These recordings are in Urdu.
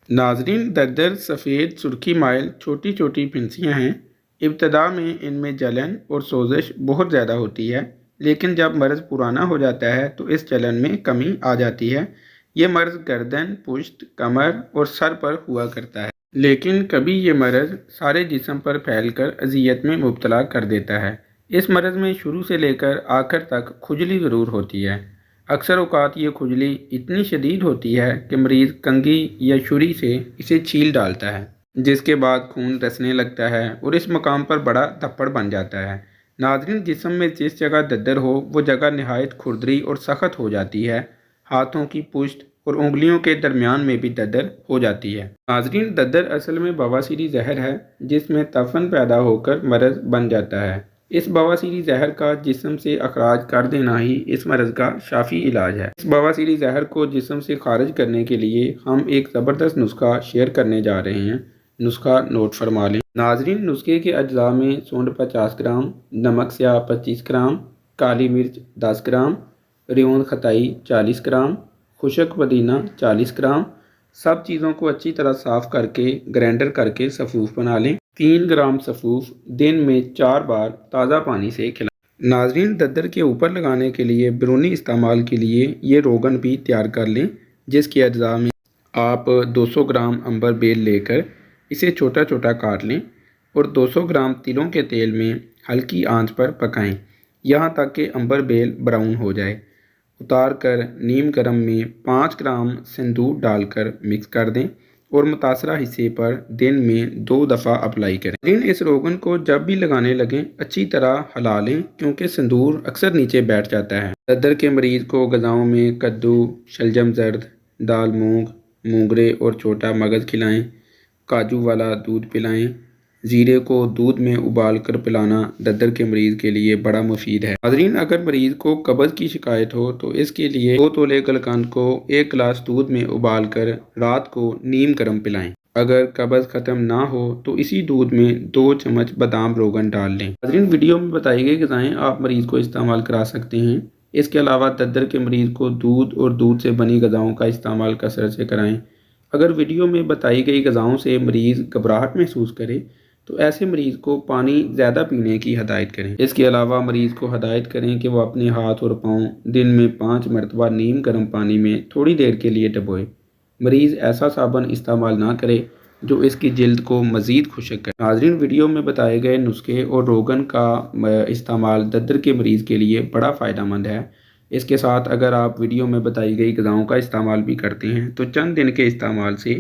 ناظرین، دردر سفید سرخی مائل چھوٹی چھوٹی پھنسیاں ہیں۔ ابتدا میں ان میں جلن اور سوزش بہت زیادہ ہوتی ہے، لیکن جب مرض پرانا ہو جاتا ہے تو اس جلن میں کمی آ جاتی ہے۔ یہ مرض گردن، پشت، کمر اور سر پر ہوا کرتا ہے، لیکن کبھی یہ مرض سارے جسم پر پھیل کر اذیت میں مبتلا کر دیتا ہے۔ اس مرض میں شروع سے لے کر آخر تک کھجلی ضرور ہوتی ہے۔ اکثر اوقات یہ کھجلی اتنی شدید ہوتی ہے کہ مریض کنگھی یا چھری سے اسے چھیل ڈالتا ہے، جس کے بعد خون رسنے لگتا ہے اور اس مقام پر بڑا تھپڑ بن جاتا ہے۔ ناظرین، جسم میں جس جگہ دردر ہو وہ جگہ نہایت کھردری اور سخت ہو جاتی ہے۔ ہاتھوں کی پشت اور انگلیوں کے درمیان میں بھی دردر ہو جاتی ہے۔ ناظرین، دردر اصل میں بواسیری زہر ہے جس میں تفن پیدا ہو کر مرض بن جاتا ہے۔ اس بواسیری زہر کا جسم سے اخراج کر دینا ہی اس مرض کا شافی علاج ہے۔ اس بواسیری زہر کو جسم سے خارج کرنے کے لیے ہم ایک زبردست نسخہ شیئر کرنے جا رہے ہیں۔ نسخہ نوٹ فرما لیں۔ ناظرین، نسخے کے اجزاء میں سونڈ 50 گرام، نمک سیاہ 25 گرام، کالی مرچ 10 گرام، ریون خطائی 40 گرام، خشک پودینہ 40 گرام۔ سب چیزوں کو اچھی طرح صاف کر کے گرائنڈر کر کے سفوف بنا لیں۔ 3 گرام سفوف دن میں 4 بار تازہ پانی سے کھلائیں۔ ناظرین، دردر کے اوپر لگانے کے لیے بیرونی استعمال کے لیے یہ روغن بھی تیار کر لیں، جس کے اجزاء میں آپ 200 گرام عنبر بیل لے کر اسے چھوٹا چھوٹا کاٹ لیں اور 200 گرام تلوں کے تیل میں ہلکی آنچ پر پکائیں یہاں تک کہ عنبر بیل براؤن ہو جائے۔ اتار کر نیم گرم میں 5 گرام سندور ڈال کر مکس کر دیں اور متاثرہ حصے پر دن میں 2 دفعہ اپلائی کریں۔ اس روغن کو جب بھی لگانے لگیں اچھی طرح ہلا لیں کیونکہ سندور اکثر نیچے بیٹھ جاتا ہے۔ دردر کے مریض کو غذاؤں میں کدو، شلجم زرد، دال مونگ، مونگرے اور چھوٹا مغز کھلائیں۔ کاجو والا دودھ پلائیں۔ زیرے کو دودھ میں ابال کر پلانا دردر کے مریض کے لیے بڑا مفید ہے۔ ناظرین، اگر مریض کو قبض کی شکایت ہو تو اس کے لیے 2 تولے گلقند کو 1 گلاس دودھ میں ابال کر رات کو نیم گرم پلائیں۔ اگر قبض ختم نہ ہو تو اسی دودھ میں 2 چمچ بادام روغن ڈال لیں۔ ناظرین، ویڈیو میں بتائی گئی غذائیں آپ مریض کو استعمال کرا سکتے ہیں۔ اس کے علاوہ دردر کے مریض کو دودھ اور دودھ سے بنی غذاؤں کا استعمال کثرت سے کرائیں۔ اگر ویڈیو میں بتائی گئی غذاؤں سے مریض گھبراہٹ محسوس کرے تو ایسے مریض کو پانی زیادہ پینے کی ہدایت کریں۔ اس کے علاوہ مریض کو ہدایت کریں کہ وہ اپنے ہاتھ اور پاؤں دن میں 5 مرتبہ نیم گرم پانی میں تھوڑی دیر کے لیے ڈبوئے۔ مریض ایسا صابن استعمال نہ کرے جو اس کی جلد کو مزید خشک کرے۔ ناظرین، ویڈیو میں بتائے گئے نسخے اور روغن کا استعمال دردر کے مریض کے لیے بڑا فائدہ مند ہے۔ اس کے ساتھ اگر آپ ویڈیو میں بتائی گئی غذاؤں کا استعمال بھی کرتے ہیں تو چند دن کے استعمال سے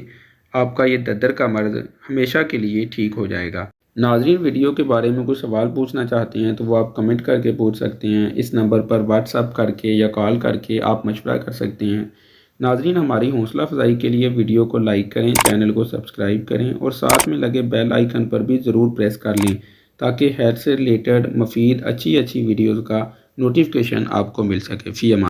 آپ کا یہ دردر کا مرض ہمیشہ کے لیے ٹھیک ہو جائے گا۔ ناظرین، ویڈیو کے بارے میں کوئی سوال پوچھنا چاہتے ہیں تو وہ آپ کمنٹ کر کے پوچھ سکتے ہیں۔ اس نمبر پر واٹس ایپ کر کے یا کال کر کے آپ مشورہ کر سکتے ہیں۔ ناظرین، ہماری حوصلہ افزائی کے لیے ویڈیو کو لائک کریں، چینل کو سبسکرائب کریں اور ساتھ میں لگے بیل آئیکن پر بھی ضرور پریس کر لیں تاکہ ہیلتھ سے ریلیٹڈ مفید اچھی ویڈیوز کا نوٹیفیکیشن آپ کو مل سکے۔ فی امان۔